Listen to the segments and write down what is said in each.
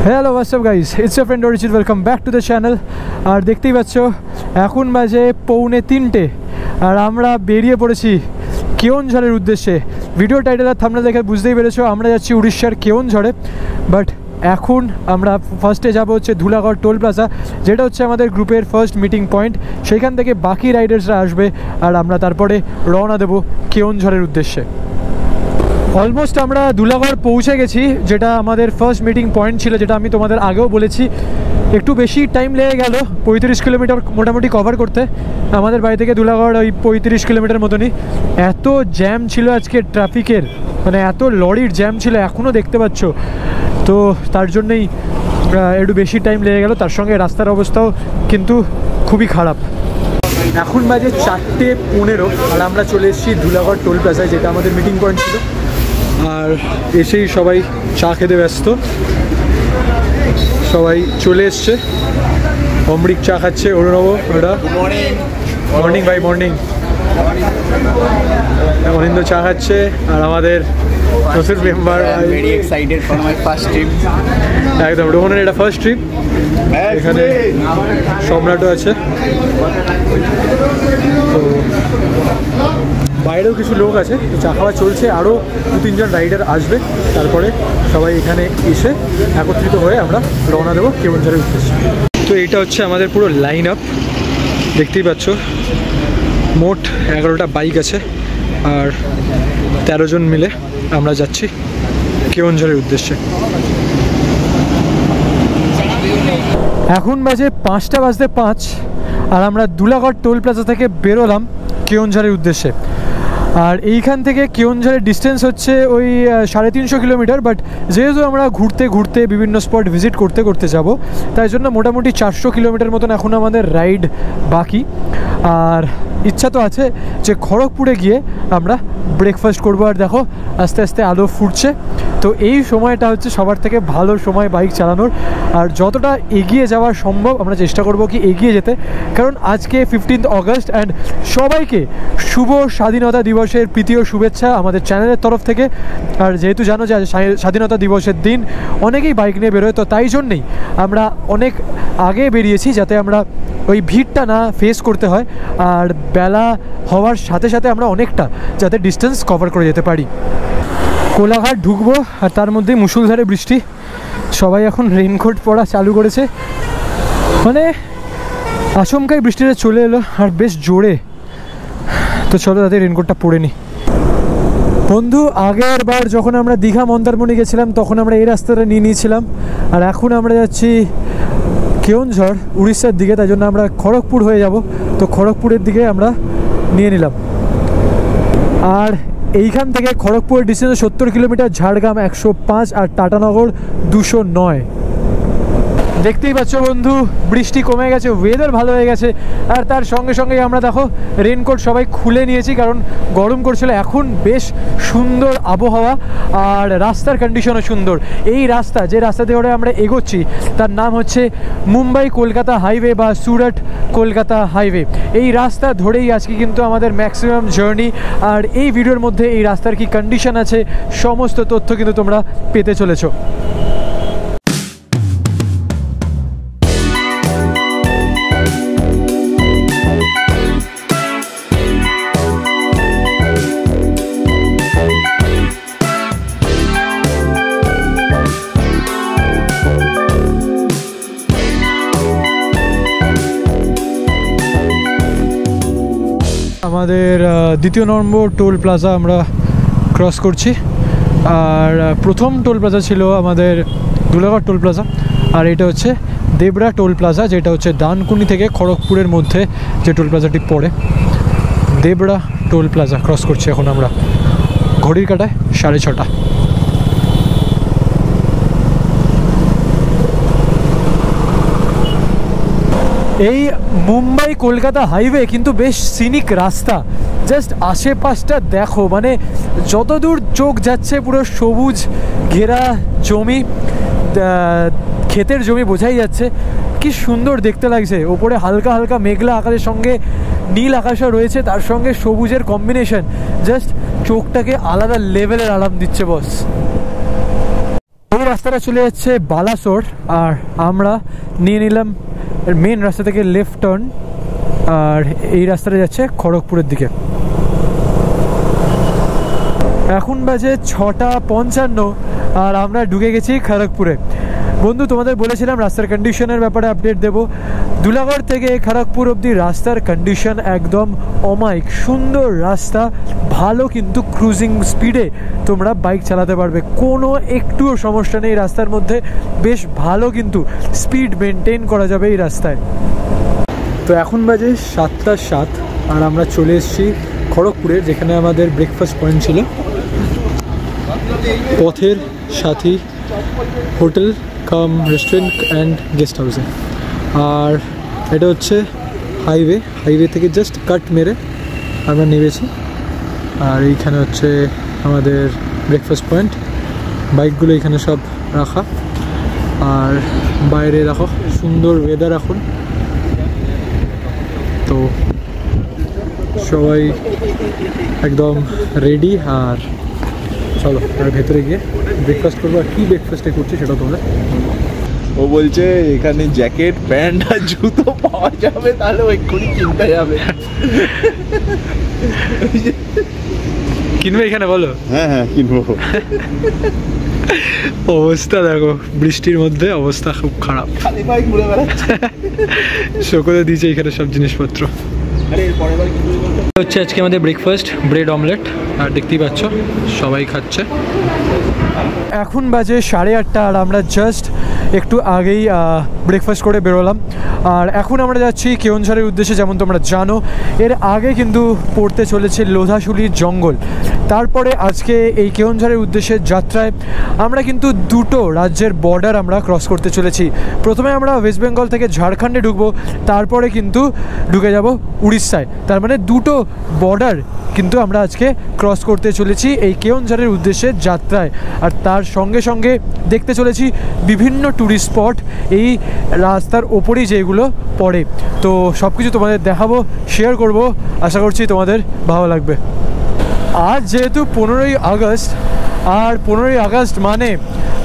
Hello WhatsApp guys, it's your friend Arijit, welcome back to the channel. আর দেখতেই পাচ্ছ এখন বাজে 2:45 আর আমরা বেরিয়ে পড়েছি কেওনঝড়ের উদ্দেশ্যে। ভিডিও টাইটেল আর থাম্বনেল দেখে বুঝতেই পেরেছো আমরা যাচ্ছি উড়িষ্যার কেওনঝড়ে। বাট এখন আমরা ফার্স্টে যাব হচ্ছে ধুলাগড় টোল প্লাজা, যেটা হচ্ছে আমাদের গ্রুপের ফার্স্ট মিটিং পয়েন্ট। সেইখান থেকে বাকি রাইডার্সরা আসবে আর আমরা তারপরে রওনা দেবো কেওনঝড়ের উদ্দেশ্যে। অলমোস্ট আমরা ধুলাগড় পৌঁছে গেছি, যেটা আমাদের ফার্স্ট মিটিং পয়েন্ট ছিল, যেটা আমি তোমাদের আগেও বলেছি। একটু বেশি টাইম লেগে গেল 35 কিলোমিটার মোটামুটি কভার করতে। আমাদের বাড়ি থেকে ধুলাগড় ওই 35 কিলোমিটার মতনই। এত জ্যাম ছিল আজকে ট্রাফিকের, মানে এত লরির জ্যাম ছিল এখনও দেখতে পাচ্ছ। তো তার জন্যই একটু বেশি টাইম লেগে গেল। তার সঙ্গে রাস্তার অবস্থাও কিন্তু খুবই খারাপ। এখন বাজে 4:15 আর আমরা চলে এসেছি ধুলাগড় টোল প্লাজায়, যেটা আমাদের মিটিং পয়েন্ট ছিল। আর এসেই সবাই চা খেতে ব্যস্ত, সবাই চলে এসছে। অমৃত চা খাচ্ছে, অরুণব ওটা। মর্নিং ভাই, মর্নিং। অনিন্দ চা খাচ্ছে আর আমাদের নতুন member very excited for my first trip. একদম রোহনের এটা ফার্স্ট ট্রিপ। এখানে সম্রাটও আছে। তো বাইরেও কিছু লোক আছে, তো চা খাওয়া চলছে। আরও 2-3 জন রাইডার আসবে, তারপরে সবাই এখানে এসে একত্রিত হয়ে আমরা রওনা দেবো কেওনঝড়ের উদ্দেশ্যে। তো এইটা হচ্ছে আমাদের পুরো লাইন আপ, দেখতেই পাচ্ছ। মোট 11টা বাইক আছে আর 13 জন মিলে আমরা যাচ্ছি কেওনঝড়ের উদ্দেশ্যে। এখন বাজে 5:05 আর আমরা ধুলাগড় টোল প্লাজা থেকে বেরোলাম কেওনঝড়ের উদ্দেশ্যে। আর এইখান থেকে কেওনঝড়ের ডিস্টেন্স হচ্ছে ওই 350 কিলোমিটার। বাট যেহেতু আমরা ঘুরতে ঘুরতে বিভিন্ন স্পট ভিজিট করতে করতে যাব, তাই জন্য মোটামুটি 400 কিলোমিটার মতন এখন আমাদের রাইড বাকি। আর ইচ্ছা তো আছে যে খড়গপুরে গিয়ে আমরা ব্রেকফাস্ট করবো। আর দেখো আস্তে আস্তে আলো ফুটছে, তো এই সময়টা হচ্ছে সবার থেকে ভালো সময় বাইক চালানোর। আর যতটা এগিয়ে যাওয়া সম্ভব আমরা চেষ্টা করব কি এগিয়ে যেতে, কারণ আজকে 15 অগস্ট অ্যান্ড সবাইকে শুভ স্বাধীনতা দিবসের প্রীতি ও শুভেচ্ছা আমাদের চ্যানেলের তরফ থেকে। আর যেহেতু জানো যে স্বাধীনতা দিবসের দিন অনেকেই বাইক নিয়ে বেরোয়, তো তাই জন্যেই আমরা অনেক আগে বেরিয়েছি, যাতে আমরা ওই ভিড়টা না ফেস করতে হয়। আর বেলা হওয়ার সাথে সাথে আমরা অনেকটা যাতে ডিস্টেন্স কভার করে যেতে পারি। কোলাঘাট ঢুকবো আর তার মধ্যেই মুষলধারে বৃষ্টি। সবাই এখন রেইনকোট পরা চালু করেছে, মানে আচমকাই বৃষ্টিটা চলে এলো আর বেশ জোরে। তো চলো তাদের রেইনকোটটা পরে নিই। বন্ধু, আগের বার যখন আমরা দীঘা মন্দারমণি গেছিলাম তখন আমরা এই রাস্তাটা নিয়ে নিয়েছিলাম। আর এখন আমরা যাচ্ছি কেওনঝড় উড়িষ্যার দিকে, তাই জন্য আমরা খড়গপুর হয়ে যাব। তো খড়গপুরের দিকে আমরা নিয়ে নিলাম। আর এইখান থেকে খড়গপুরের ডিস্টেন্স 70 কিলোমিটার, ঝাড়গ্রাম 105 আর টাটানগর 209। দেখতেই পাচ্ছ বন্ধু, বৃষ্টি কমে গেছে, ওয়েদার ভালো হয়ে গেছে। আর তার সঙ্গে সঙ্গে আমরা দেখো রেনকোট সবাই খুলে নিয়েছি, কারণ গরম করছিল। এখন বেশ সুন্দর আবহাওয়া আর রাস্তার কন্ডিশনও সুন্দর। এই রাস্তা, যে রাস্তা দিয়ে আমরা এগোচ্ছি, তার নাম হচ্ছে মুম্বাই কলকাতা হাইওয়ে বা সুরাট কলকাতা হাইওয়ে। এই রাস্তা ধরেই আজকে কিন্তু আমাদের ম্যাক্সিমাম জার্নি। আর এই ভিডিওর মধ্যে এই রাস্তার কি কন্ডিশন আছে সমস্ত তথ্য কিন্তু তোমরা পেতে চলেছো। আমাদের 2য় নম্বর টোল প্লাজা আমরা ক্রস করছি। আর প্রথম টোল প্লাজা ছিল আমাদের ধুলাগড় টোল প্লাজা। আর এটা হচ্ছে দেবরা টোল প্লাজা, যেটা হচ্ছে ডানকুনি থেকে খড়গপুরের মধ্যে যে টোল প্লাজাটি পড়ে। দেবরা টোল প্লাজা ক্রস করছি এখন আমরা। ঘড়ির কাঁটায় 6:30। এই মুম্বাই কলকাতা হাইওয়ে কিন্তু বেশ সিনিক রাস্তা। জাস্ট আশেপাশটা দেখো, মানে যতদূর চোখ যাচ্ছে পুরো সবুজ ঘেরা জমি, ক্ষেতের জমি বোঝাই যাচ্ছে। কি সুন্দর দেখতে লাগছে। ওপরে হালকা হালকা মেঘলা আকাশের সঙ্গে নীল আকাশও রয়েছে, তার সঙ্গে সবুজের কম্বিনেশন জাস্ট চোখটাকে আলাদা লেভেলের আরাম দিচ্ছে বস। এই রাস্তাটা চলে যাচ্ছে বালাসোর, আর আমরা নিয়ে নিলাম মেন রাস্তা থেকে লেফট টার্ন, আর এই রাস্তাটা যাচ্ছে খড়গপুরের দিকে। এখন বাজে 6:55 আর আমরা ঢুকে গেছি খড়গপুরে। বন্ধু, তোমাদের বলেছিলাম রাস্তার কন্ডিশনের ব্যাপারে আপডেট দেব। দুলাগড় থেকে খড়গপুর অবধি রাস্তার কন্ডিশন একদম অমায়িক, সুন্দর রাস্তা, ভালো কিন্তু ক্রুজিং স্পিডে তোমরা বাইক চালাতে পারবে, কোনো একটুও সমস্যা নেই রাস্তার মধ্যে। বেশ ভালো কিন্তু স্পিড মেনটেন করা যাবে এই রাস্তায়। তো এখন বাজে 7:07 আর আমরা চলে এসেছি খড়গপুরে, যেখানে আমাদের ব্রেকফাস্ট পয়েন্ট ছিল পথের সাথী hotel come restaurant and guest হাউসে। আর এটা হচ্ছে হাইওয়ে থেকে জাস্ট কাট মেরে আমরা নেমেছি। আর এইখানে হচ্ছে আমাদের ব্রেকফাস্ট পয়েন্ট, বাইকগুলো এখানে সব রাখা। আর বাইরে দেখো সুন্দর ওয়েদার এখন, তো সবাই একদম রেডি। আর চলো আর ভেতরে গিয়ে ব্রেকফাস্ট করবো। আর কী ব্রেকফাস্টে করছি সেটা তোমরা। ও বলছে এখানে জ্যাকেট প্যান্ট আর জুতো পাওয়া যাবে, তাহলে এক্ষুনি কিনতে যাবে। কিনবে এখানে? বলো। হ্যাঁ কিনবো। অবস্থা দেখো, বৃষ্টির মধ্যে অবস্থা খুব খারাপ। খালি বাইক ঘুরে বেড়াচ্ছে। সকলে দিয়েছে এখানে সব জিনিসপত্র। হচ্ছে আজকে আমাদের ব্রেকফাস্ট ব্রেড অমলেট, আর দেখতেই পাচ্ছ সবাই খাচ্ছে। এখন বাজে 8:30 আর আমরা জাস্ট একটু আগেই ব্রেকফাস্ট করে বেরোলাম। আর এখন আমরা যাচ্ছি কেওনঝড়ের উদ্দেশ্যে। যেমন তোমরা জানো, এর আগে কিন্তু পড়তে চলেছে লোধাশুলির জঙ্গল। তারপরে আজকে এই কেওনঝড়ের উদ্দেশ্যে যাত্রায় আমরা কিন্তু দুটো রাজ্যের বর্ডার আমরা ক্রস করতে চলেছি। প্রথমে আমরা ওয়েস্ট বেঙ্গল থেকে ঝাড়খণ্ডে ঢুকবো, তারপরে কিন্তু ঢুকে যাব উড়িষ্যায়। তার মানে দুটো বর্ডার কিন্তু আমরা আজকে ক্রস করতে চলেছি এই কেওনঝড়ের উদ্দেশ্যে যাত্রায়। আর তার সঙ্গে সঙ্গে দেখতে চলেছি বিভিন্ন ট্যুরিস্ট স্পট এই রাস্তার ওপরেই যেগুলো পড়ে। তো সব কিছু তোমাদের দেখাবো, শেয়ার করব, আশা করছি তোমাদের ভালো লাগবে। আজ যেহেতু 15ই আগস্ট, আর 15ই আগস্ট মানে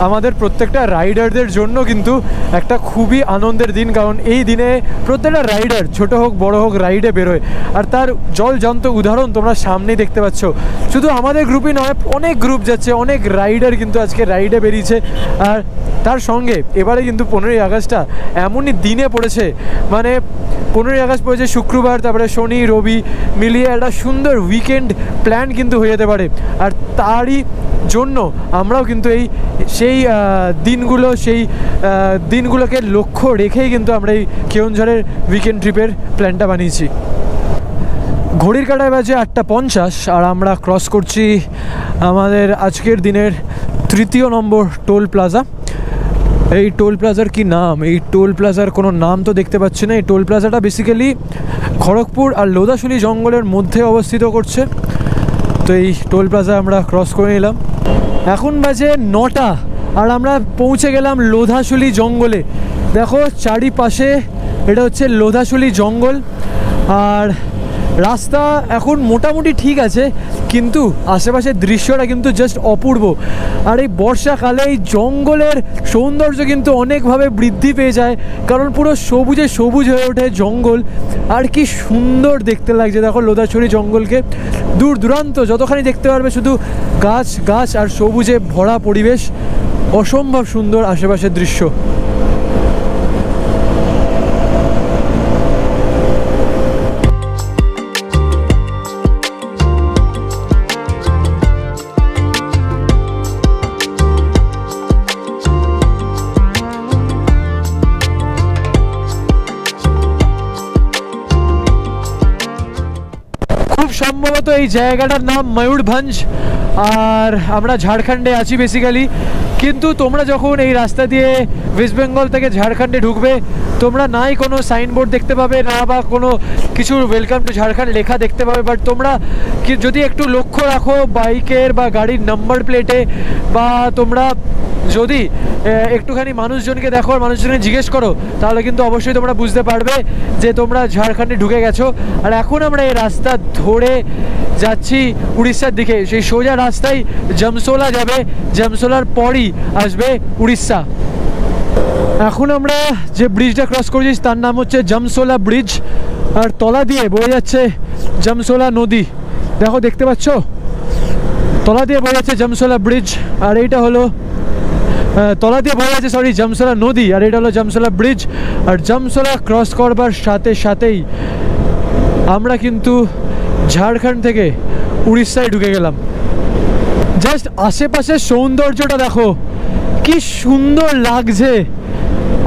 আমাদের প্রত্যেকটা রাইডারদের জন্য কিন্তু একটা খুবই আনন্দের দিন। কারণ এই দিনে প্রত্যেকটা রাইডার, ছোট হোক বড় হোক, রাইডে বেরোয়। আর তার জলজান্ত উদাহরণ তোমরা সামনেই দেখতে পাচ্ছ। শুধু আমাদের গ্রুপই নয়, অনেক গ্রুপ যাচ্ছে, অনেক রাইডার কিন্তু আজকে রাইডে বেরিয়েছে। আর তার সঙ্গে এবারে কিন্তু 15ই আগস্টটা এমনই দিনে পড়েছে, মানে 15ই আগস্ট পড়েছে শুক্রবার, তারপরে শনি রবি মিলিয়ে একটা সুন্দর উইকেন্ড প্ল্যান কিন্তু হয়ে যেতে পারে। আর তারই জন্য আমরাও কিন্তু সেই দিনগুলোকে লক্ষ্য রেখেই কিন্তু আমরা এই কেওনঝড়ের উইকেন্ড ট্রিপের প্ল্যানটা বানিয়েছি। ঘড়ির কাঁটায় বাজে 8:50 আর আমরা ক্রস করছি আমাদের আজকের দিনের 3য় নম্বর টোল প্লাজা। এই টোল প্লাজার কি নাম? এই টোল প্লাজার কোনো নাম তো দেখতে পাচ্ছি না। এই টোল প্লাজাটা বেসিক্যালি খড়গপুর আর লোধাশুলি জঙ্গলের মধ্যে অবস্থিত করছে। তো এই টোল প্লাজা আমরা ক্রস করে নিলাম। এখন বাজে 9টা আর আমরা পৌঁছে গেলাম লোধাশুলি জঙ্গলে। দেখো চারিপাশে এটা হচ্ছে লোধাশুলি জঙ্গল। আর রাস্তা এখন মোটামুটি ঠিক আছে, কিন্তু আশেপাশের দৃশ্যটা কিন্তু জাস্ট অপূর্ব। আর এই বর্ষাকালে এই জঙ্গলের সৌন্দর্য কিন্তু অনেকভাবে বৃদ্ধি পেয়ে যায়, কারণ পুরো সবুজে সবুজ হয়ে ওঠে জঙ্গল। আর কি সুন্দর দেখতে লাগছে দেখো লোধাশুলি জঙ্গলকে। দূর দূরান্ত যতখানি দেখতে পারবে শুধু গাছ গাছ আর সবুজে ভরা পরিবেশ, অসম্ভব সুন্দর আশেপাশের দৃশ্য। সম্ভবত এই জায়গাটার নাম ময়ূরভঞ্জ। আর আমরা ঝাড়খণ্ডে আছি বেসিক্যালি, কিন্তু তোমরা যখন এই রাস্তা দিয়ে ওয়েস্ট বেঙ্গল থেকে ঝাড়খণ্ডে ঢুকবে, তোমরা নাই কোনো সাইনবোর্ড দেখতে পাবে না বা কোনো কিছু ওয়েলকাম টু ঝাড়খণ্ড লেখা দেখতে পাবে। বাট তোমরা যদি একটু লক্ষ্য রাখো বাইকের বা গাড়ির নাম্বার প্লেটে, বা তোমরা যদি একটুখানি মানুষজনকে দেখো আর মানুষজনকে জিজ্ঞেস করো, তাহলে কিন্তু অবশ্যই তোমরা বুঝতে পারবে যে তোমরা ঝাড়খণ্ডে ঢুকে গেছো। আর এখন আমরা এই রাস্তা ধরে যাচ্ছি উড়িষ্যার দিকে। সেই সোজা রাস্তায় জামসোলা যাবে, জামসোলার পরই আসবে উড়িষ্যা। এখন আমরা যে ব্রিজটা ক্রস করছি তার নাম হচ্ছে জামসোলা ব্রিজ, আর তলা দিয়ে বয়ে যাচ্ছে জামসোলা নদী। দেখো, দেখতে পাচ্ছ, তলা দিয়ে বয়ে যাচ্ছে জামসোলা ব্রিজ, আর এইটা হলো তলা দিয়ে বয়ে যাচ্ছে জামসোলা নদী, আর এটা হলো জামসোলা ব্রিজ। আর জামসোলা ক্রস করবার সাথে সাথেই আমরা কিন্তু ঝাড়খণ্ড থেকে উড়িষ্যায় ঢুকে গেলাম। জাস্ট আশেপাশের সৌন্দর্যটা দেখো, কি সুন্দর লাগছে।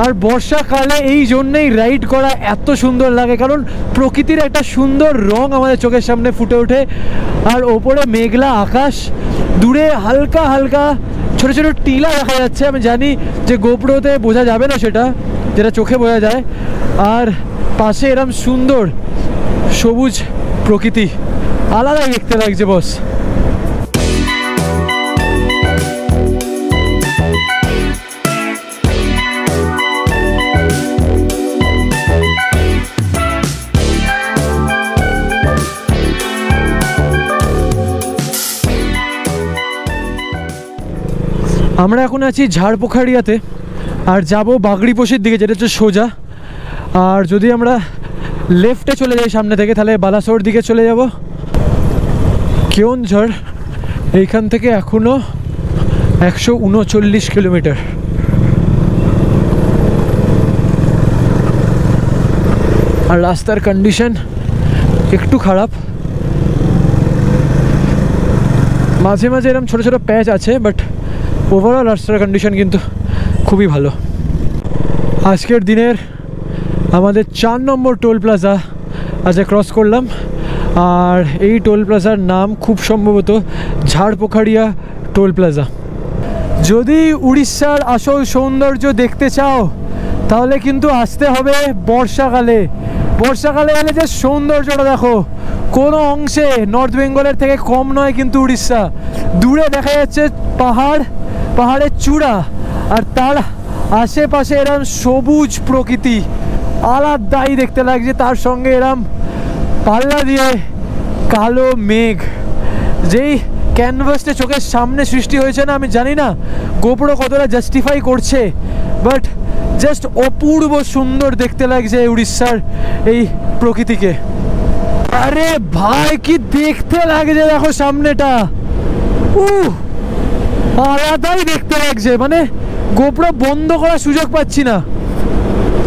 আর বর্ষাকালে এই জন্যেই রাইড করা এত সুন্দর লাগে, কারণ প্রকৃতির একটা সুন্দর রং আমাদের চোখের সামনে ফুটে ওঠে। আর ওপরে মেঘলা আকাশ, দূরে হালকা হালকা ছোটো ছোটো টিলা দেখা যাচ্ছে। আমি জানি যে গোপ্রোতে বোঝা যাবে না সেটা, যেটা চোখে বোঝা যায়। আর পাশে এরম সুন্দর সবুজ প্রকৃতি, আলাদাই দেখতে লাগছে বস। আমরা এখন আছি ঝাড়পোখাড়িয়াতে, আর যাব বাগড়িপোষির দিকে, যেটা হচ্ছে সোজা। আর যদি আমরা লেফটে চলে যাই সামনে থেকে, তাহলে বালাসোর দিকে চলে যাব। কেওনঝড় এইখান থেকে এখনও 139 কিলোমিটার। আর রাস্তার কন্ডিশন একটু খারাপ, মাঝে মাঝে এরকম ছোটো ছোটো প্যাচ আছে, বাট ওভারঅল রাস্তার কন্ডিশন কিন্তু খুবই ভালো। আজকের দিনের আমাদের 4 নম্বর টোল প্লাজা আজ ক্রস করলাম, আর এই টোল প্লাজার নাম খুব সম্ভবত ঝাড়পোখাড়িয়া টোল প্লাজা। যদি উড়িষ্যার আসল সৌন্দর্য দেখতে চাও তাহলে কিন্তু আসতে হবে বর্ষাকালে। বর্ষাকালে এলে যে সৌন্দর্যটা দেখো, কোনো অংশে নর্থ বেঙ্গলের থেকে কম নয় কিন্তু উড়িষ্যা। দূরে দেখা যাচ্ছে পাহাড়, পাহাড়ের চূড়া, আর তার আশেপাশে এরম সবুজ প্রকৃতি, আলাদাই দেখতে লাগছে। তার সঙ্গে এরম পাল্লা দিয়ে কালো মেঘ, যেই ক্যানভাসটা চোখের সামনে সৃষ্টি হয়েছে না, আমি জানি না গোপ্রো কতটা জাস্টিফাই করছে, বাট জাস্ট অপূর্ব সুন্দর দেখতে লাগছে উড়িষ্যার এই প্রকৃতিকে। আরে ভাই, কি দেখতে লাগছে দেখো সামনেটা, আলাদাই দেখতে লাগছে। মানে গোপ্রো বন্ধ করার সুযোগ পাচ্ছি না,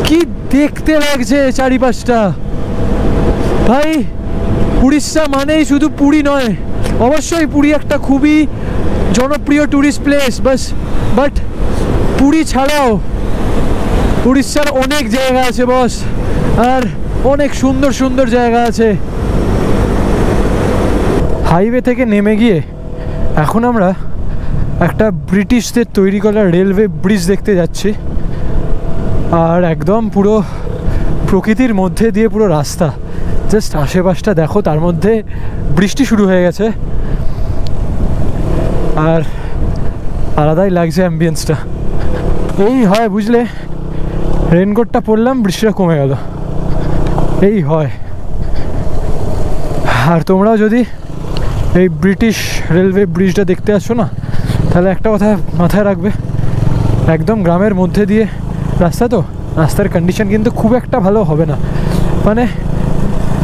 কি দেখতে লাগছে চারিপাশটা। ভাই, উড়িষ্যা মানেই শুধু পুরী নয়, অবশ্যই পুরী একটা খুবই জনপ্রিয় ট্যুরিস্ট প্লেস, বাট পুরী ছাড়াও উড়িষ্যার অনেক জায়গা আছে বস, আর অনেক সুন্দর সুন্দর জায়গা আছে। হাইওয়ে থেকে নেমে গিয়ে এখন আমরা একটা ব্রিটিশদের তৈরি করা রেলওয়ে ব্রিজ দেখতে যাচ্ছি। আর একদম পুরো প্রকৃতির মধ্যে দিয়ে পুরো রাস্তা, জাস্ট আশেপাশটা দেখো, তার মধ্যে বৃষ্টি শুরু হয়ে গেছে, আর আলাদাই লাগছে অ্যাম্বিয়েন্সটা। এই হয় বুঝলে, রেনকোটটা পরলাম, বৃষ্টিটা কমে গেল, এই হয়। আর তোমরাও যদি এই ব্রিটিশ রেলওয়ে ব্রিজটা দেখতে আসছো না, তাহলে একটা কথা মাথায় রাখবে, একদম গ্রামের মধ্যে দিয়ে রাস্তা, তো রাস্তার কন্ডিশন কিন্তু খুব একটা ভালো হবে না। মানে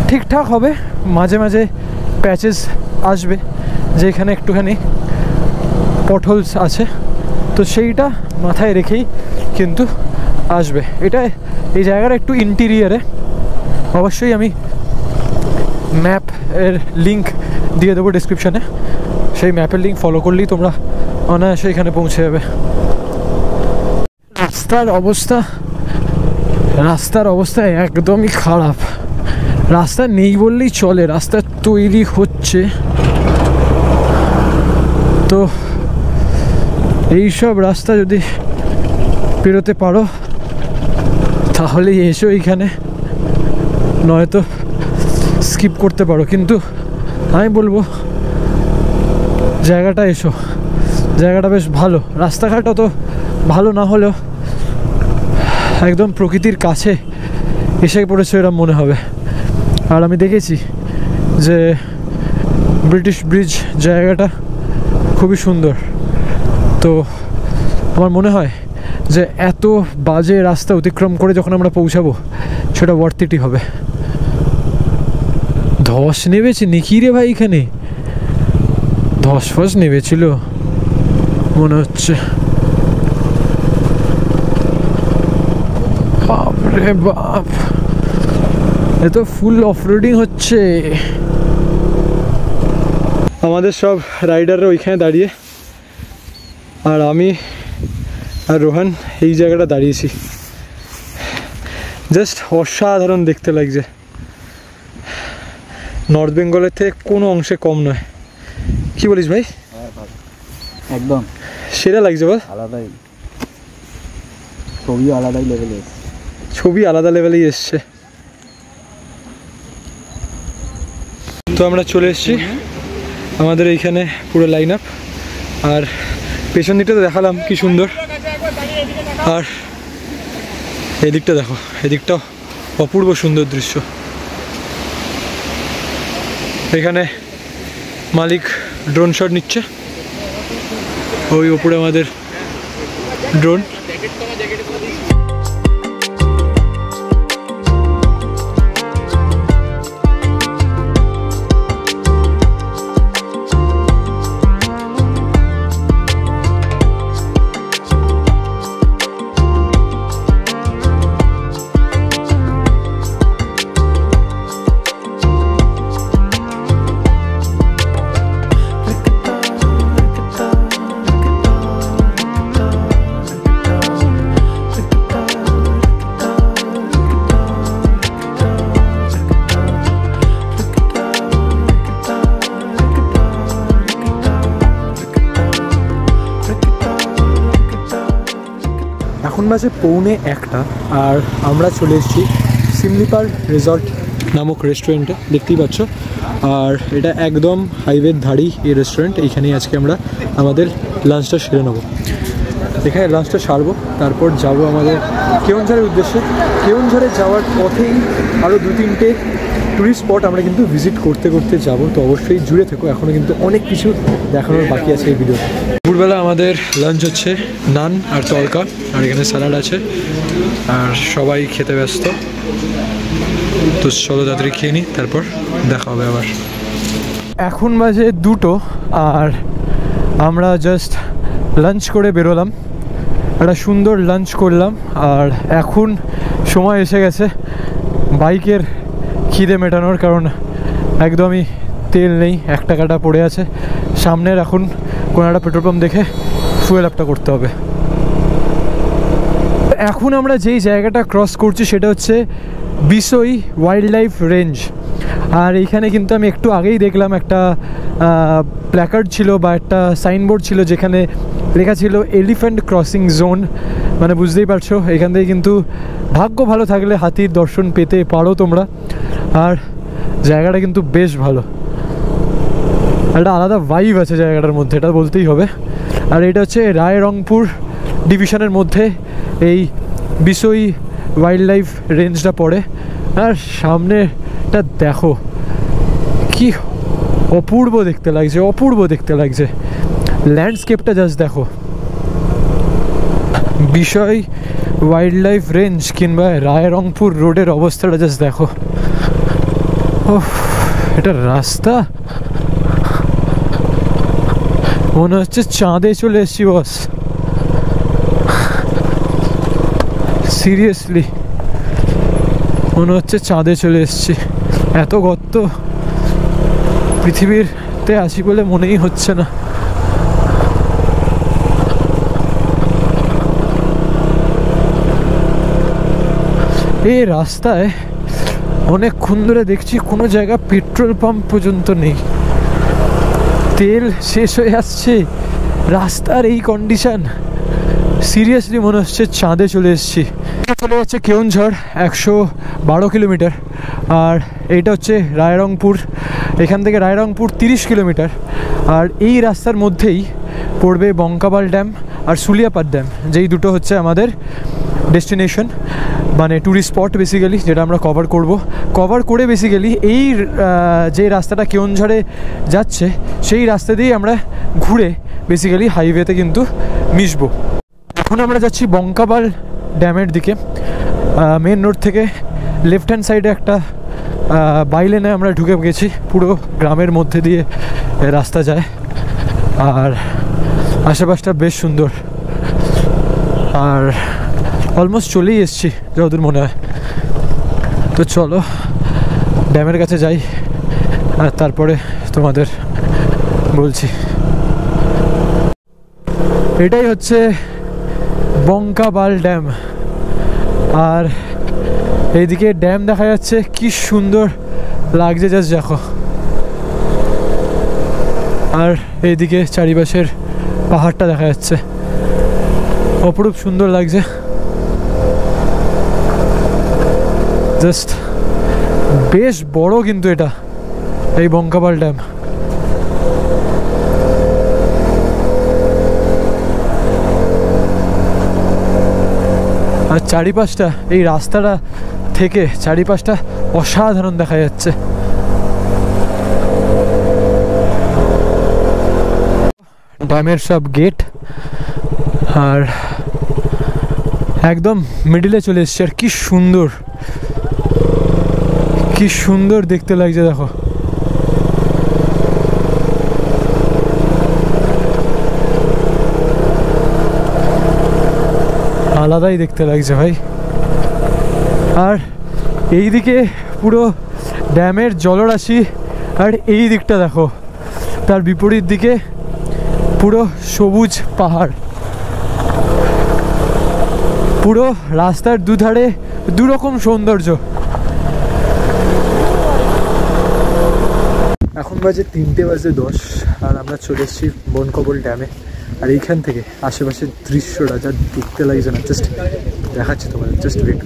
ঠিকঠাক হবে, মাঝে মাঝে প্যাচেস আসবে যেখানে একটুখানি পটহোলস আছে, তো সেইটা মাথায় রেখেই কিন্তু আসবে। এটা এই জায়গাটা একটু ইন্টিরিয়ারে, অবশ্যই আমি ম্যাপ এর লিঙ্ক দিয়ে দেবো ডিসক্রিপশানে, সেই ম্যাপের লিঙ্ক ফলো করলেই তোমরা অনায়াসে এখানে পৌঁছে যাবে। রাস্তার অবস্থা একদমই খারাপ, রাস্তা নেই বললেই চলে, রাস্তা তৈরি হচ্ছে। তো এইসব রাস্তা যদি পেরোতে পারো তাহলেই এসো এইখানে, নয়তো স্কিপ করতে পারো। কিন্তু আমি বলবো জায়গাটা এসো, জায়গাটা বেশ ভালো, রাস্তাঘাট অত ভালো না হলেও একদম প্রকৃতির কাছে এসে পড়েছে এরকম মনে হবে। আর আমি দেখেছি যে ব্রিটিশ ব্রিজ জায়গাটা খুবই সুন্দর। তো আমার মনে হয় যে এত বাজে রাস্তা অতিক্রম করে যখন আমরা পৌঁছাবো সেটা ওয়ার্থিটই হবে। ধস নেমেছে নাকি রে ভাই? এখানে ধস ফস নেমেছিল মনে হচ্ছে। বাপরে বাপ, এ তো ফুল অফরোডিং হচ্ছে। আমাদের সব রাইডাররা ওইখানে দাঁড়িয়ে, আর আমি আর রোহান এই জায়গাটা দাঁড়িয়েছি। জাস্ট অসাধারণ দেখতে লাগছে, নর্থ বেঙ্গলের থেকে কোনো অংশে কম নয়। কি বলিস ভাই? একদম সেরা লাগছে বল। আলাদাই ছবি, আলাদাই লেভেলে, ছবি আলাদা লেভেলেই এসছে। তো আমরা চলে এসেছি আমাদের এইখানে পুরো লাইন আপ। আর পেছন দিকটা তো দেখালাম কি সুন্দর, আর এদিকটা দেখো, এদিকটাও অপূর্ব সুন্দর দৃশ্য। এখানে মালিক ড্রোন শট নিচ্ছে, ওই ওপরে আমাদের ড্রোন। এখন বাজে 1:45 আর আমরা চলে এসেছি সিমলিপাল রিসর্ট নামক রেস্টুরেন্টে, দেখতেই পাচ্ছ। আর এটা একদম হাইওয়ের ধারেই এই রেস্টুরেন্ট। এইখানেই আজকে আমরা আমাদের লাঞ্চটা সেরে নেবো। এখানে লাঞ্চটা সারবো, তারপর যাব আমাদের কেওনঝড়ের উদ্দেশ্যে। কেওনঝড়ে যাওয়ার পথেই আরও 2-3টে টুরিস্ট স্পট আমরা কিন্তু ভিজিট করতে করতে যাব। তো অবশ্যই জুড়ে থেকো, এখনও কিন্তু অনেক কিছু দেখানোর বাকি আছে এই ভিডিওতে। দুপুরবেলা আমাদের লাঞ্চ হচ্ছে নান আর তড়কা, আর এখানে স্যালাড আছে, আর সবাই খেতে ব্যস্ত। তো চলো তাড়াতাড়ি খেয়ে নিই, তারপর দেখা হবে আবার। এখন বাজে 2টো আর আমরা জাস্ট লাঞ্চ করে বেরোলাম। একটা সুন্দর লাঞ্চ করলাম, আর এখন সময় এসে গেছে বাইকের খিদে মেটানোর। কারণ একদমই তেল নেই, 1 টাকাটা পড়ে আছে সামনের। এখন কোনো একটা পেট্রোল পাম্প দেখে ফুয়েল আপটা করতে হবে। এখন আমরা যেই জায়গাটা ক্রস করছি সেটা হচ্ছে বিসোই ওয়াইল্ড লাইফ রেঞ্জ। আর এইখানে কিন্তু আমি একটু আগেই দেখলাম একটা প্ল্যাকার্ড ছিল বা একটা সাইনবোর্ড ছিল যেখানে লেখা ছিল এলিফ্যান্ট ক্রসিং জোন। মানে বুঝতেই পারছো এখান থেকে কিন্তু ভাগ্য ভালো থাকলে হাতির দর্শন পেতে পারো তোমরা। আর জায়গাটা কিন্তু বেশ ভালো, একটা আলাদা ভাইব আছে জায়গাটার মধ্যে, এটা বলতেই হবে। আর এটা হচ্ছে রায়রংপুর ডিভিশনের মধ্যে এই বিসোই ওয়াইল্ড লাইফ রেঞ্জটা পড়ে। আর সামনেটা দেখো কি অপূর্ব দেখতে লাগছে, অপূর্ব দেখতে লাগছে ল্যান্ডস্কেপটা। জাস্ট দেখো বিসোই ওয়াইল্ড লাইফ রেঞ্জ কিংবা রায়রংপুর রোডের অবস্থাটা জাস্ট দেখো। ওহ, এটা রাস্তা মনে হচ্ছে চাঁদে চলে এসেছি বস, সিরিয়াসলি মনে হচ্ছে চাঁদে চলে এসেছি। এত গর্ত পৃথিবীতে আছি বলে মনেই হচ্ছে না। এই রাস্তায় অনেকক্ষণ ধরে দেখছি কোনো জায়গা পেট্রোল পাম্প পর্যন্ত নেই, তেল শেষ হয়ে আসছে, রাস্তার এই কন্ডিশন। সিরিয়াসলি মনে হচ্ছে চাঁদে চলে এসেছি। চলে যাচ্ছে কেওনঝড় 112 কিলোমিটার, আর এইটা হচ্ছে রায়রংপুর। এখান থেকে রায়রংপুর 30 কিলোমিটার। আর এই রাস্তার মধ্যেই পড়বে বঙ্কাবাল ড্যাম আর সুলিয়াপাট ড্যাম, যেই দুটো হচ্ছে আমাদের ডেস্টিনেশন, মানে ট্যুরিস্ট স্পট বেসিক্যালি, যেটা আমরা কভার করে বেসিক্যালি এই যে রাস্তাটা কেওনঝড়ে যাচ্ছে সেই রাস্তা দিয়েই আমরা ঘুরে বেসিক্যালি হাইওয়েতে কিন্তু মিশবো। এখন আমরা যাচ্ছি বঙ্কাবাল ড্যামের দিকে। মেন রোড থেকে লেফট হ্যান্ড সাইডে একটা বাইলেনে আমরা ঢুকে গেছি, পুরো গ্রামের মধ্যে দিয়ে রাস্তা যায়, আর আশেপাশটা বেশ সুন্দর, আর অলমোস্ট চলেই এসছি যতদূর মনে হয়। তো চলো ড্যামের কাছে যাই আর তারপরে তোমাদের বলছি। এটাই হচ্ছে বঙ্কাবাল ড্যাম, আর এইদিকে ড্যাম দেখা যাচ্ছে, কি সুন্দর লাগছে জাস্ট দেখো। আর এইদিকে চারিপাশের পাহাড়টা দেখা যাচ্ছে, অপরূপ সুন্দর লাগছে। জাস্ট বেশ বড় কিন্তু এটা, এই বঙ্কাবাল ড্যাম। আর চারিপাশটা, এই রাস্তাটা থেকে চারিপাশটা অসাধারণ দেখা যাচ্ছে। ড্যামের সব গেট, আর একদম মিডিলে চলে এসছে, আর কি সুন্দর দেখতে লাগছে দেখো। আলাদাই দেখতে লাগছে ভাই। আর এইদিকে পুরো ড্যামের জলরাশি, আর এই দিকটা দেখো, তার বিপরীত দিকে পুরো সবুজ পাহাড়, পুরো রাস্তার দুধারে দুরকম সৌন্দর্য। এখন বাজে 3:10, আর আমরা চলে এসেছি বনকবল ড্যামে। আর এইখান থেকে আশেপাশের দৃশ্যটা যা দেখতে লাগছে না, জাস্ট দেখাচ্ছি তোমাদের, জাস্ট ওয়েট।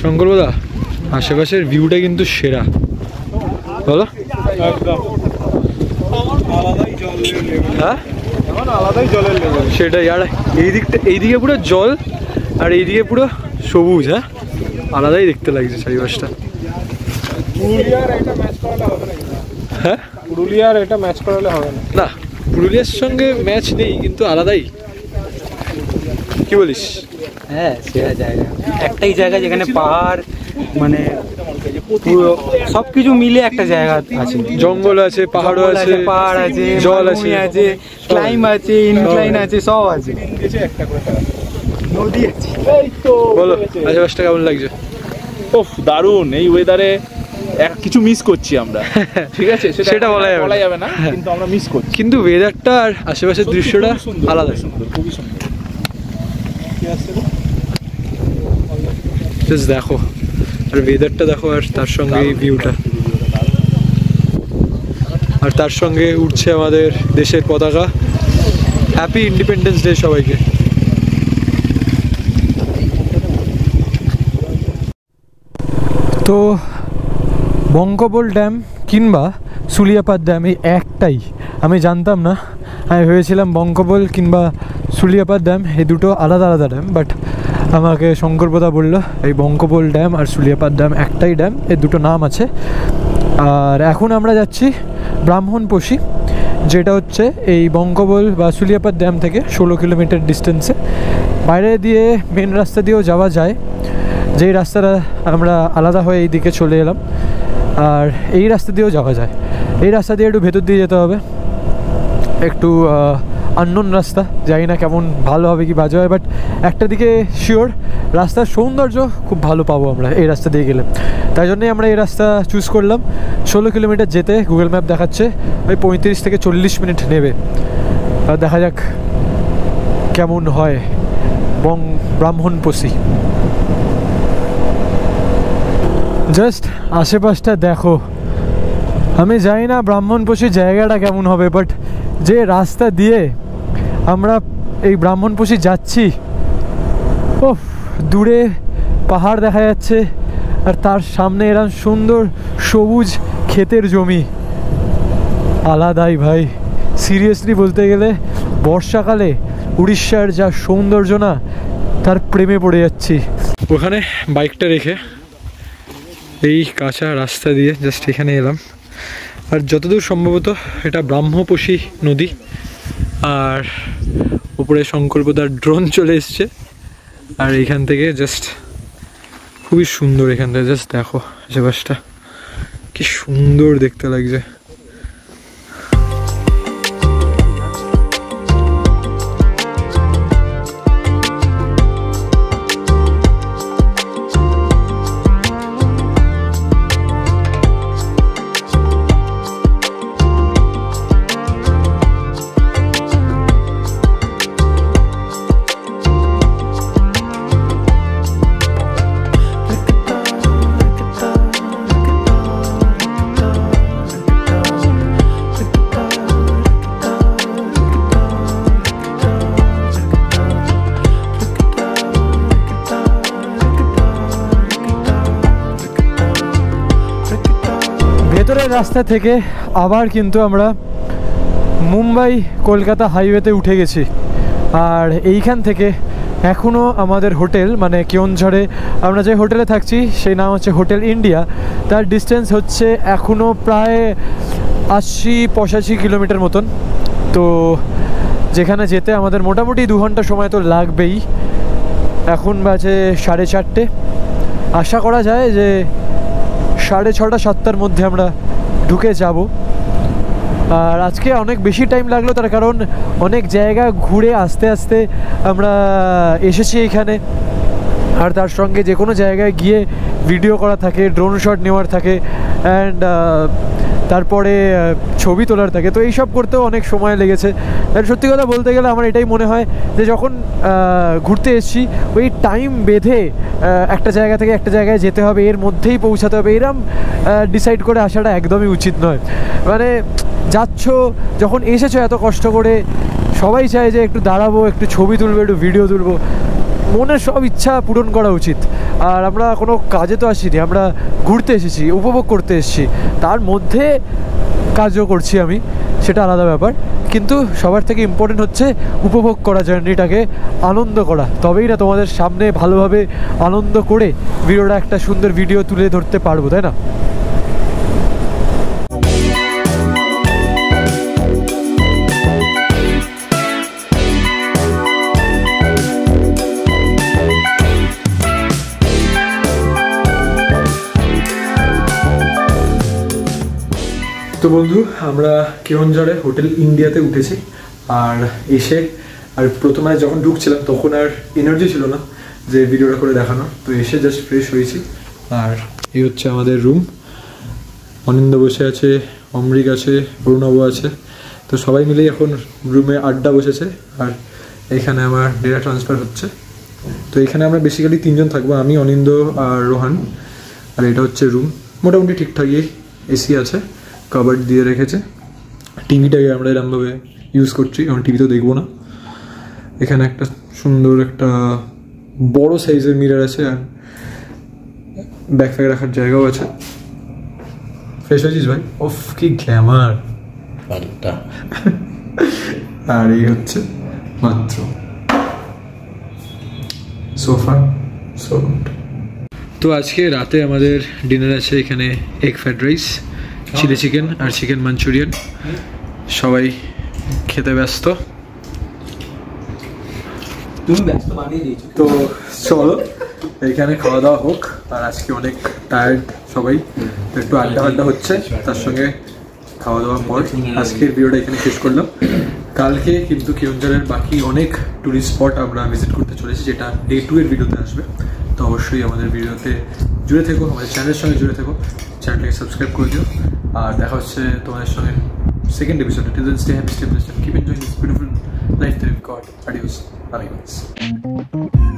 শঙ্করদা, আশেপাশের ভিউটা কিন্তু সেরা, বলো? হ্যাঁ, সেটাই। আর এইদিকে পুরো জল, আর এইদিকে পুরো সবুজ। হ্যাঁ, আলাদাই দেখতে লাগছে চারিপাশটা। হ্যাঁ, পুরুলিয়ার এটা ম্যাচ করালে হবে না। না, পুরুলিয়ার সঙ্গে ম্যাচ নেই, কিন্তু আলাদাই। কি বলিস? হ্যাঁ, সেরা জায়গা, একটাই জায়গা যেখানে পাহাড়, মানে পুরো সবকিছু মিলে একটা জায়গা আছে। জঙ্গল আছে, পাহাড় আছে, পাহাড় আছে, জল আছে, ক্লাইম আছে, ইনক্লাইন আছে, সব আছে, নদী আছে। বলো আশেপাশটা কেমন লাগছে? ওফ, দারুণ। এই ওয়েদারে কিছু মিস করছি আমরা, ঠিক আছে, সেটা বলা যাবে না, কিন্তু আমরা মিস করছি। কিন্তু ওয়েদারটা আর আশেপাশের দৃশ্যটা আলাদা, খুবই সুন্দর। জাস্ট দেখো, আর ওয়েদারটা দেখো, আর তার সঙ্গে এই ভিউটা, আর তার সঙ্গে উঠছে আমাদের দেশের পতাকা। হ্যাপি ইন্ডিপেন্ডেন্স ডে সবাইকে। তো বঙ্কবল ড্যাম কিংবা সুলিয়াপাত ড্যাম এই একটাই, আমি জানতাম না। আমি ভেবেছিলাম বঙ্কবল কিংবা সুলিয়াপাত ড্যাম এই দুটো আলাদা আলাদা ড্যাম, বাট আমাকে শঙ্করপদা বললো এই বঙ্কবল ড্যাম আর সুলিয়াপাত ড্যাম একটাই ড্যাম, এর দুটো নাম আছে। আর এখন আমরা যাচ্ছি ব্রাহ্মণপোষি, যেটা হচ্ছে এই বঙ্কবল বা সুলিয়াপাত ড্যাম থেকে 16 কিলোমিটার ডিস্টেন্সে। বাইরে দিয়ে মেন রাস্তা দিয়েও যাওয়া যায়, যেই রাস্তাটা আমরা আলাদা হয়ে এই দিকে চলে এলাম, আর এই রাস্তা দিয়েও যাওয়া যায়। এই রাস্তা দিয়ে একটু ভেতর দিয়ে যেতে হবে, একটু আননোন রাস্তা, জানি না কেমন ভালো হবে কি বাজে হয়, বাট একটা দিকে শিওর রাস্তার সৌন্দর্য খুব ভালো পাবো আমরা এই রাস্তা দিয়ে গেলে। তাই জন্যই আমরা এই রাস্তা চুজ করলাম। 16 কিলোমিটার যেতে গুগল ম্যাপ দেখাচ্ছে ওই 35 থেকে 40 মিনিট নেবে। দেখা যাক কেমন হয় ব্রাহ্মণপোষী। জাস্ট আশেপাশটা দেখো, আমি জানি না ব্রাহ্মণপোষী জায়গাটা কেমন হবে, বাট যে রাস্তা দিয়ে আমরা এই ব্রাহ্মণপোষী যাচ্ছি, ও দূরে পাহাড় দেখা যাচ্ছে আর তার সামনে এরকম সুন্দর সবুজ ক্ষেতের জমি, আলাদাই ভাই। সিরিয়াসলি বলতে গেলে বর্ষাকালে উড়িষ্যার যা সৌন্দর্য না, তার প্রেমে পড়ে যাচ্ছি। ওখানে বাইকটা রেখে এই কাঁচা রাস্তা দিয়ে জাস্ট এখানে এলাম। আর যতদূর সম্ভবত এটা ব্রাহ্মণপোষী নদী, আর উপরে শঙ্করপদার ড্রোন চলে এসছে। আর এইখান থেকে জাস্ট খুবই সুন্দর, এখান থেকে জাস্ট দেখো আশেপাশটা কি সুন্দর দেখতে লাগছে। ভেতরের রাস্তা থেকে আবার কিন্তু আমরা মুম্বাই কলকাতা হাইওয়েতে উঠে গেছি। আর এইখান থেকে এখনও আমাদের হোটেল, মানে কেওনঝড়ে আমরা যে হোটেলে থাকছি সেই নাম হচ্ছে হোটেল ইন্ডিয়া, তার ডিস্টেন্স হচ্ছে এখনও প্রায় 80-85 কিলোমিটার মতন। তো যেখানে যেতে আমাদের মোটামুটি 2 ঘন্টা সময় তো লাগবেই। এখন বাজে 4:30। আশা করা যায় যে 6:30-7টার মধ্যে আমরা ঢুকে যাব। আর আজকে অনেক বেশি টাইম লাগলো, তার কারণ অনেক জায়গা ঘুরে আস্তে আস্তে আমরা এসেছি এখানে। আর তার সঙ্গে যে কোনো জায়গায় গিয়ে ভিডিও করা থাকে, ড্রোন শট নেওয়ার থাকে, অ্যান্ড তারপরে ছবি তোলার থাকে। তো এইসব করতেও অনেক সময় লেগেছে। আর সত্যি কথা বলতে গেলে আমার এটাই মনে হয় যে যখন ঘুরতে এসেছি ওই টাইম বেঁধে একটা জায়গা থেকে একটা জায়গায় যেতে হবে, এর মধ্যেই পৌঁছাতে হবে, এরম ডিসাইড করে আসাটা একদমই উচিত নয়। মানে যাচ্ছ যখন এসেছো এত কষ্ট করে, সবাই চায় যে একটু দাঁড়াবো, একটু ছবি তুলবো, একটু ভিডিও তুলবো, মনের সব ইচ্ছা পূরণ করা উচিত। আর আমরা কোনো কাজে তো আসিনি, আমরা ঘুরতে এসেছি, উপভোগ করতে এসেছি, তার মধ্যে কাজও করছি আমি, সেটা আলাদা ব্যাপার। কিন্তু সবার থেকে ইম্পর্টেন্ট হচ্ছে উপভোগ করা, জার্নিটাকে আনন্দ করা। তবেই না তোমাদের সামনে ভালোভাবে আনন্দ করে ভিডিওটা একটা সুন্দর ভিডিও তুলে ধরতে পারবো, তাই না? তো বন্ধু, আমরা কেওনঝড়ে হোটেল ইন্ডিয়াতে উঠেছি। আর এসে আর প্রথমে যখন ঢুকছিলাম তখন আর এনার্জি ছিল না যে ভিডিওটা করে দেখানো। তো এসে জাস্ট ফ্রেশ হয়েছি। আর এই হচ্ছে আমাদের রুম। অনিন্দ বসে আছে, অমৃক আছে, অরুণাব আছে। তো সবাই মিলেই এখন রুমে আড্ডা বসেছে। আর এখানে আমার ডেটা ট্রান্সফার হচ্ছে। তো এখানে আমরা বেসিক্যালি 3 জন থাকবো, আমি, অনিন্দ আর রোহান। আর এটা হচ্ছে রুম, মোটামুটি ঠিকঠাকই এসি আছে, কাবার্ড দিয়ে রেখেছে। টিভিটাকে আমরা এরকমভাবে ইউজ করছি, কারণ টিভি তো দেখবো না। এখানে একটা সুন্দর একটা বড় সাইজের মিরর আছে, আর ব্যাগ ফ্যাগ রাখার জায়গাও আছে। ফ্রেশ হয়েছিস ভাই? ওফ, কি গ্ল্যামার! আর এই হচ্ছে মাত্র সোফা। তো আজকে রাতে আমাদের ডিনার আছে এখানে egg fried rice, chilli chicken আর চিকেন মাঞ্চুরিয়ান। সবাই খেতে ব্যস্ত। তো চলো এখানে খাওয়া দাওয়া হোক। আর আজকে অনেক টায়ার্ড সবাই, একটু আড্ডা হচ্ছে, তার সঙ্গে খাওয়া দাওয়ার পর আজকের ভিডিওটা এখানে শেষ করলাম। কালকে কিন্তু কেওনঝড়ের বাকি অনেক টুরিস্ট স্পট আমরা ভিজিট করতে চলেছি, যেটা ডে 2 এর ভিডিওতে আসবে। তো অবশ্যই আমাদের ভিডিওতে জুড়ে থেকো, আমাদের চ্যানেলের সঙ্গে জুড়ে থেকো, চ্যানেলটাকে সাবস্ক্রাইব করে দিও। আর দেখা হচ্ছে তোমাদের সঙ্গে সেকেন্ড এপিসোডে। Till then stay happy, stay blessed, keep it enjoying this beautiful life that we've got. Adios. Bye guys.